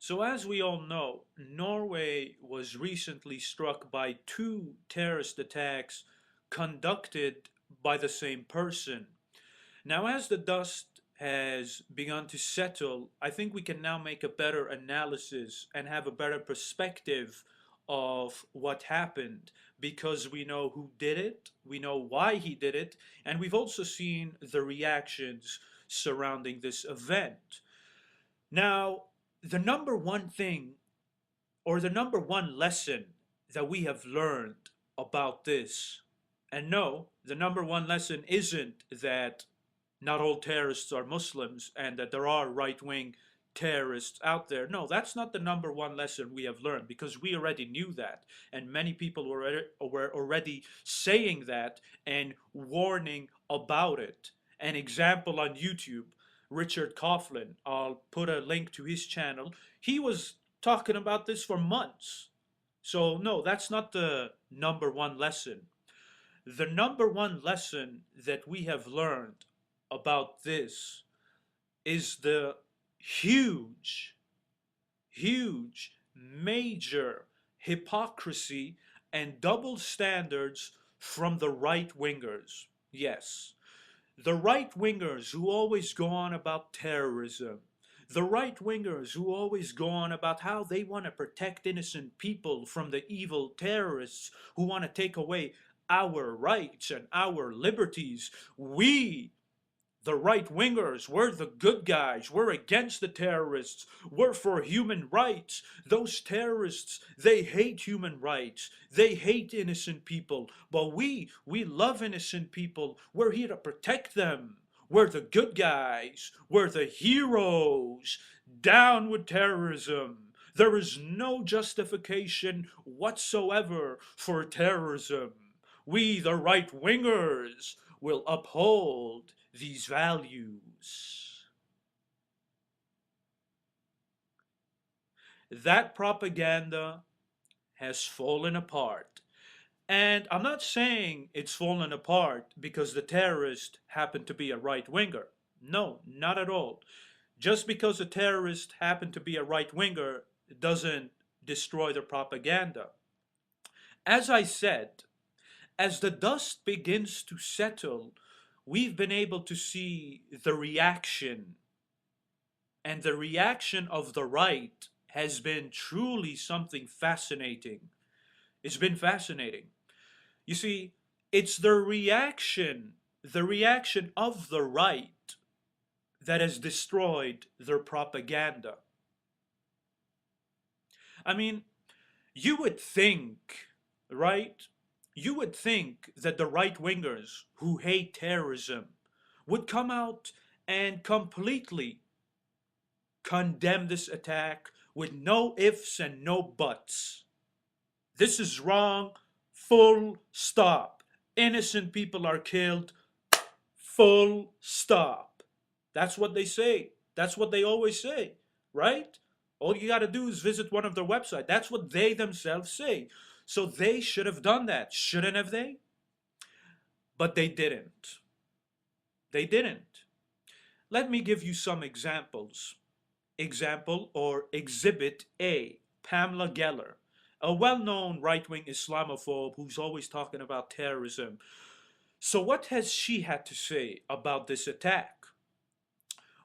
So, as we all know, Norway was recently struck by two terrorist attacks conducted by the same person. Now, as the dust has begun to settle, I think we can now make a better analysis and have a better perspective of what happened because we know who did it, we know why he did it, and we've also seen the reactions surrounding this event. Now, the number one thing or the number one lesson that we have learned about this, and no, the number one lesson isn't that not all terrorists are Muslims and that there are right wing terrorists out there. No, that's not the number one lesson we have learned because we already knew that. And many people were already saying that and warning about it. An example on YouTube, Richard Coughlan, I'll put a link to his channel. He was talking about this for months. So, no, that's not the number one lesson. The number one lesson that we have learned about this is the huge, huge, major hypocrisy and double standards from the right wingers. Yes, the right wingers who always go on about terrorism, the right wingers who always go on about how they want to protect innocent people from the evil terrorists who want to take away our rights and our liberties. We, the right wingers, we're the good guys. We're against the terrorists. We're for human rights. Those terrorists, they hate human rights. They hate innocent people. But we love innocent people. We're here to protect them. We're the good guys. We're the heroes. Down with terrorism. There is no justification whatsoever for terrorism. We, the right wingers, will uphold these values. That propaganda has fallen apart. And I'm not saying it's fallen apart because the terrorist happened to be a right winger. No, not at all. Just because a terrorist happened to be a right winger doesn't destroy the propaganda. As I said, as the dust begins to settle, we've been able to see the reaction, and the reaction of the right has been truly something fascinating. It's been fascinating. You see, it's the reaction of the right that has destroyed their propaganda. I mean, you would think, right? You would think that the right wingers who hate terrorism would come out and completely condemn this attack with no ifs and no buts. This is wrong, full stop. Innocent people are killed, full stop. That's what they say. That's what they always say, right? All you got to do is visit one of their websites. That's what they themselves say. So they should have done that, shouldn't have they? But they didn't. They didn't. Let me give you some examples. Example or Exhibit A, Pamella Geller, a well known right wing Islamophobe who's always talking about terrorism. So, what has she had to say about this attack?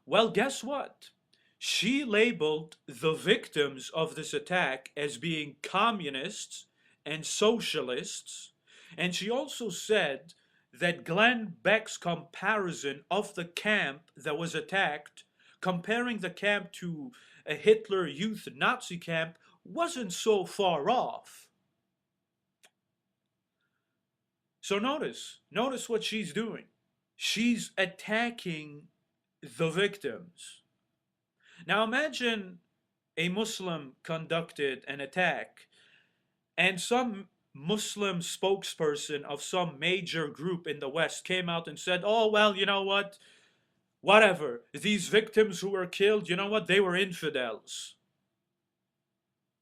Well, guess what? She labeled the victims of this attack as being communists and socialists, and she also said that Glenn Beck's comparison of the camp that was attacked, comparing the camp to a Hitler Youth Nazi camp, wasn't so far off. So notice what she's doing. She's attacking the victims. Now imagine a Muslim conducted an attack and some Muslim spokesperson of some major group in the West came out and said, oh, well, you know what? Whatever. These victims who were killed, you know what? They were infidels.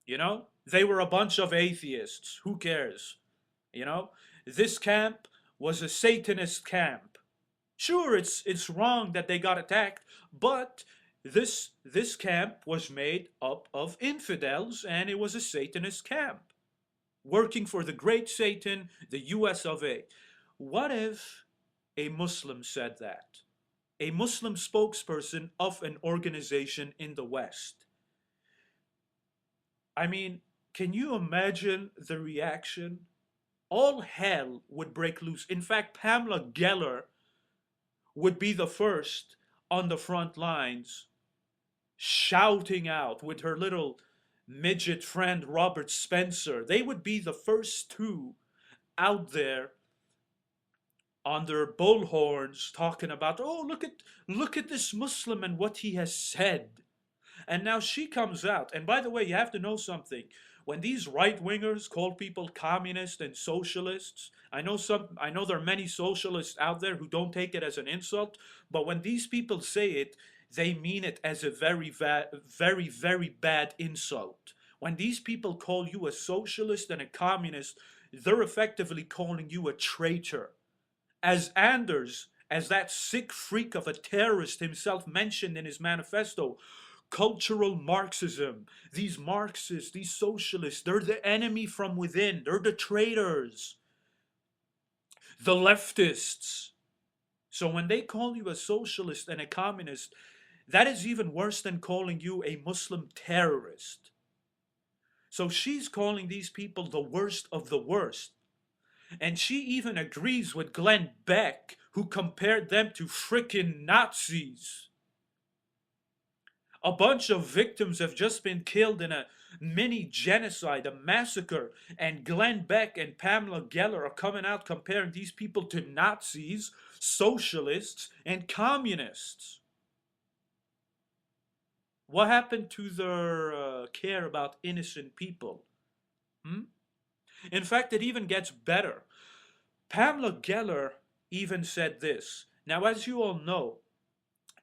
You know? They were a bunch of atheists. Who cares? You know? This camp was a Satanist camp. Sure, it's wrong that they got attacked, but This camp was made up of infidels, and it was a Satanist camp working for the great Satan, the US of A. What if a Muslim said that? A Muslim spokesperson of an organization in the West. I mean, can you imagine the reaction? All hell would break loose. In fact, Pamela Geller would be the first on the front lines, shouting out with her little midget friend Robert Spencer. They would be the first two out there on their bullhorns talking about, oh, look at this Muslim and what he has said. And now she comes out. And by the way, you have to know something. When these right wingers call people communists and socialists, I know there are many socialists out there who don't take it as an insult, but when these people say it, they mean it as a very bad insult. When these people call you a socialist and a communist, they're effectively calling you a traitor. As Anders, as that sick freak of a terrorist himself mentioned in his manifesto, cultural Marxism, these Marxists, these socialists, they're the enemy from within. They're the traitors, the leftists. So when they call you a socialist and a communist, that is even worse than calling you a Muslim terrorist. So she's calling these people the worst of the worst. And she even agrees with Glenn Beck, who compared them to frickin' Nazis. A bunch of victims have just been killed in a mini genocide, a massacre, and Glenn Beck and Pamela Geller are coming out comparing these people to Nazis, socialists, and communists. What happened to their care about innocent people? Hmm? In fact, it even gets better. Pamela Geller even said this. Now, as you all know,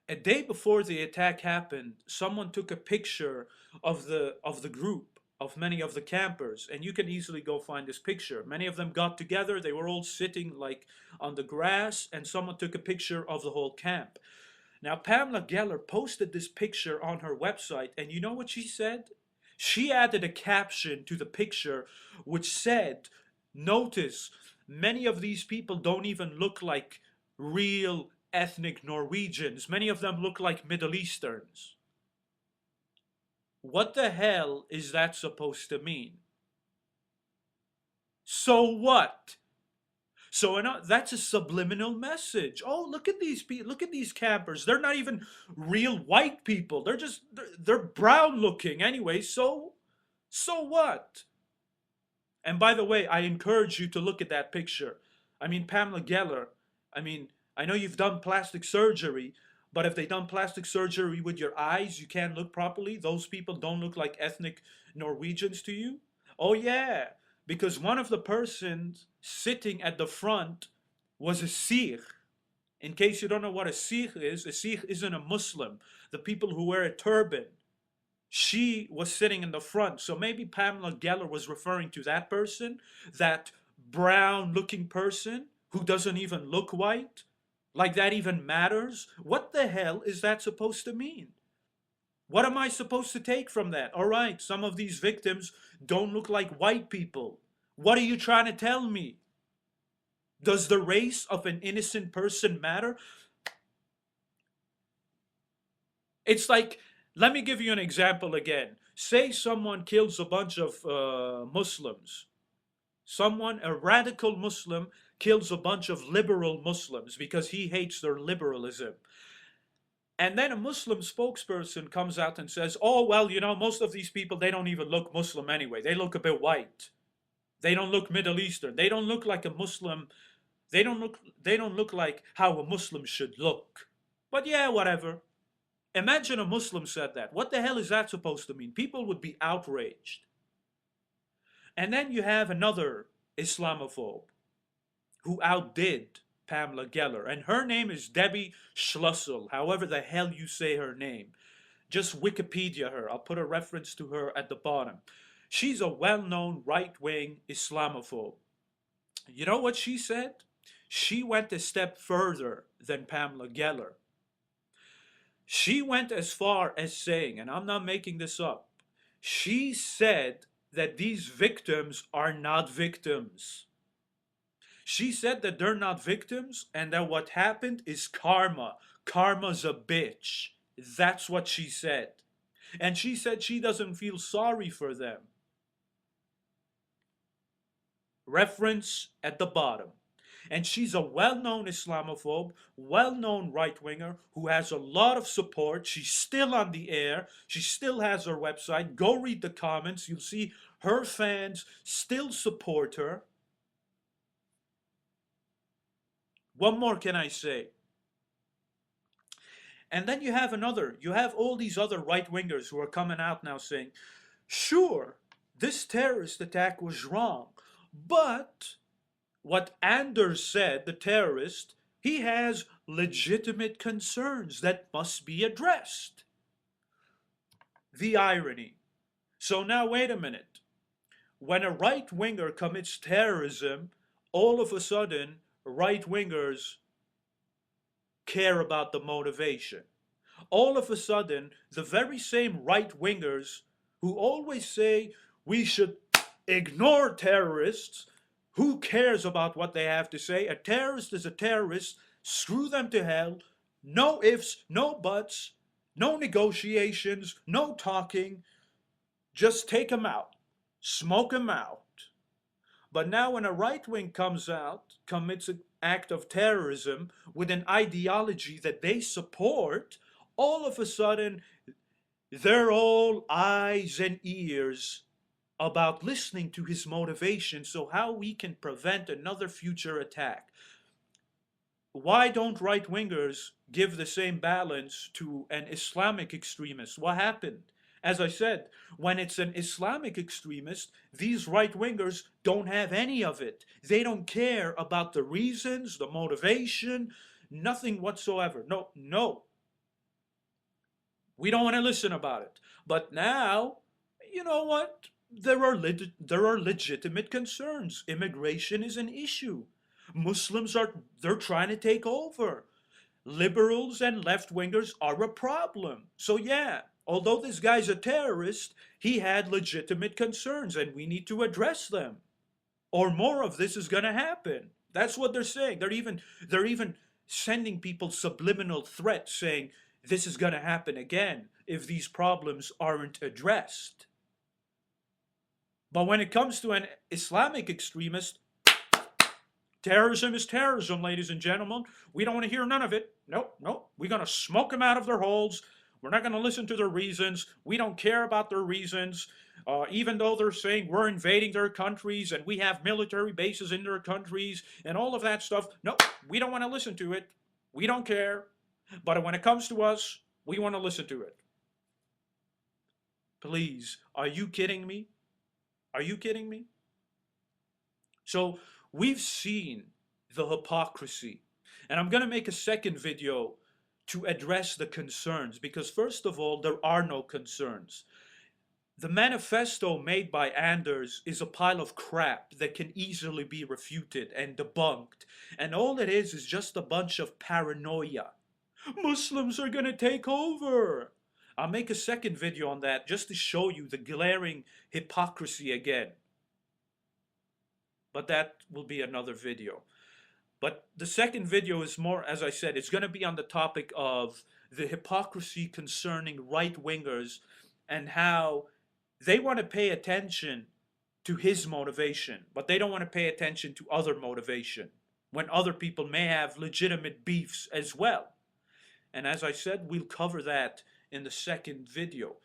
a day before the attack happened, someone took a picture of the group, of many of the campers, and you can easily go find this picture. Many of them got together, they were all sitting like on the grass, and someone took a picture of the whole camp. Now, Pamela Geller posted this picture on her website, and you know what she said? She added a caption to the picture which said, notice, many of these people don't even look like real ethnic Norwegians. Many of them look like Middle Easterns. What the hell is that supposed to mean? So what? So that's a subliminal message. Oh, look at these people. Look at these campers. They're not even real white people. They're brown looking anyway. So what? And by the way, I encourage you to look at that picture. I mean, Pamela Geller. I mean, I know you've done plastic surgery, but if they done plastic surgery with your eyes, you can't look properly. Those people don't look like ethnic Norwegians to you. Oh yeah, because one of the persons sitting at the front was a Sikh. In case you don't know what a Sikh isn't a Muslim. The people who wear a turban. She was sitting in the front. So maybe Pamela Geller was referring to that person, that brown looking person who doesn't even look white. Like that even matters? What the hell is that supposed to mean? What am I supposed to take from that? All right, some of these victims don't look like white people. What are you trying to tell me? Does the race of an innocent person matter? It's like, let me give you an example again. Say someone kills a bunch of Muslims. A radical Muslim, kills a bunch of liberal Muslims because he hates their liberalism. And then a Muslim spokesperson comes out and says, oh, well, most of these people, they don't even look Muslim anyway. They look a bit white. They don't look Middle Eastern. They don't look like a Muslim. They don't look like how a Muslim should look. But yeah, whatever. Imagine a Muslim said that. What the hell is that supposed to mean? People would be outraged. And then you have another Islamophobe who outdid Pamela Geller, and her name is Debbie Schlussel, however the hell you say her name. Just Wikipedia her. I'll put a reference to her at the bottom. She's a well-known right-wing Islamophobe. You know what she said? She went a step further than Pamela Geller. She went as far as saying, and I'm not making this up, she said that these victims are not victims. She said that they're not victims and that what happened is karma. Karma's a bitch. That's what she said. And she said she doesn't feel sorry for them. Reference at the bottom. And she's a well-known Islamophobe, well-known right-winger who has a lot of support. She's still on the air. She still has her website. Go read the comments. You'll see her fans still support her. What more can I say? And then you have all these other right-wingers who are coming out now saying, sure, this terrorist attack was wrong, but what Anders said, the terrorist, he has legitimate concerns that must be addressed. The irony. So now wait a minute. When a right-winger commits terrorism, all of a sudden, right-wingers care about the motivation. All of a sudden, the very same right-wingers who always say we should ignore terrorists, who cares about what they have to say? A terrorist is a terrorist. Screw them to hell. No ifs, no buts, no negotiations, no talking. Just take them out. Smoke them out. But now when a right wing comes out, commits an act of terrorism with an ideology that they support, all of a sudden they're all eyes and ears about listening to his motivation, so how we can prevent another future attack. Why don't right-wingers give the same balance to an Islamic extremist? What happened? As I said, when it's an Islamic extremist, these right-wingers don't have any of it. They don't care about the reasons, the motivation, nothing whatsoever. No, no. We don't want to listen about it. But now, you know what? There are legitimate concerns. Immigration is an issue. Muslims they're trying to take over. Liberals and left-wingers are a problem. So yeah, although this guy's a terrorist, he had legitimate concerns and we need to address them. Or more of this is going to happen. That's what they're saying. They're even sending people subliminal threats saying this is going to happen again if these problems aren't addressed. But when it comes to an Islamic extremist, terrorism is terrorism, ladies and gentlemen. We don't want to hear none of it. Nope, nope. We're going to smoke them out of their holes. We're not going to listen to their reasons. We don't care about their reasons. Even though they're saying we're invading their countries and we have military bases in their countries and all of that stuff. Nope, we don't want to listen to it. We don't care. But when it comes to us, we want to listen to it. Please, are you kidding me? Are you kidding me? So we've seen the hypocrisy. And I'm going to make a second video to address the concerns because first of all, there are no concerns. The manifesto made by Anders is a pile of crap that can easily be refuted and debunked. And all it is just a bunch of paranoia. Muslims are going to take over. I'll make a second video on that just to show you the glaring hypocrisy again. But that will be another video. But the second video is more, as I said, it's going to be on the topic of the hypocrisy concerning right-wingers and how they want to pay attention to his motivation, but they don't want to pay attention to other motivation when other people may have legitimate beefs as well. And as I said, we'll cover that in the second video.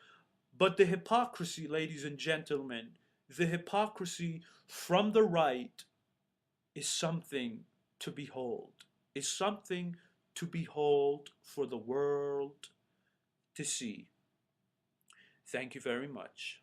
But the hypocrisy, ladies and gentlemen, the hypocrisy from the right is something to behold, is something to behold for the world to see. Thank you very much.